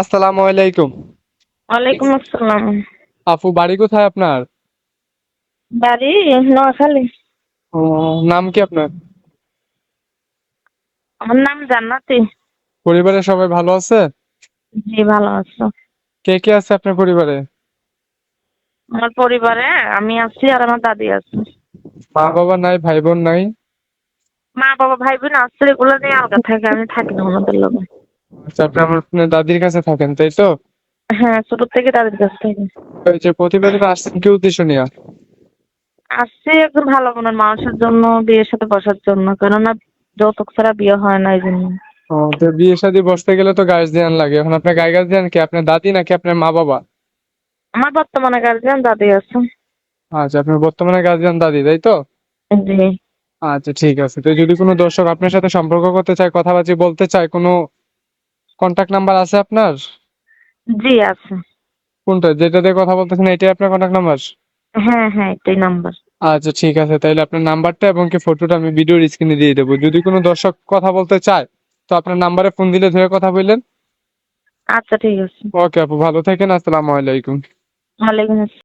আসসালামু আলাইকুম। ওয়ালাইকুম আসসালাম। আপু বাড়ি কোথায় আপনার? বাড়ি নোয়াখালী। ও, নাম কি আপনার? আমার নাম জান্নাতি। পরিবারের সবাই ভালো আছে? জি, ভালো আছো? কে কে আছে আপনার পরিবারে? আমার পরিবারে আমি আছি আর আমার দাদি আছে। মা বাবা নাই, ভাই বোন নাই? মা বাবা ভাই বোন আছে, এগুলো নিয়ে আলগা থাকে, আমি থাকি না ওনাদের লগে। আচ্ছা, আপনি আপনার দাদির কাছে থাকেন তাই তো? হ্যাঁ, ছোট থেকে দাদির কাছে থাকি। এই যে প্রতিবেদনে আসছেন কি উদ্দেশ্য নিয়ে? আসছি একজন ভালো মনের মানুষের জন্য, বিয়ের সাথে বসার জন্য, কেননা যৌতুক ছাড়া বিয়ে হয় না, এই জন্য। ও, তো বিয়ে শাদী বসতে গেলে তো গার্জিয়ান লাগে। এখন আপনার গার্জিয়ান কি আপনার দাদি নাকি আপনার মা বাবা? আমার বর্তমানে গার্জিয়ান দাদি আছে। আচ্ছা, আপনার বর্তমানে গার্জিয়ান দাদি তাই তো? জি। আচ্ছা, ঠিক আছে। তো যদি কোনো দর্শক আপনার সাথে সম্পর্ক করতে চায়, কথাবার্তা বলতে চায়, কোনো কন্টাক্ট নাম্বার আছে আপনার? জি আছে। কোনটা, যেটা দিয়ে কথা বলতেছেন এটাই আপনার কন্টাক্ট নাম্বার? হ্যাঁ হ্যাঁ, এটাই নাম্বার। আচ্ছা, ঠিক আছে। তাইলে আপনার নাম্বারটা এবং কি ফটোটা আমি ভিডিওর স্ক্রিনে দিয়ে দেবো। যদি কোনো দর্শক কথা বলতে চায় তো আপনার নাম্বারে ফোন দিলে ধরে কথা বললেন। আচ্ছা, ঠিক আছে। ওকে আপু, ভালো থাকেন। আসসালামু আলাইকুম। ওয়ালাইকুম আসসালাম।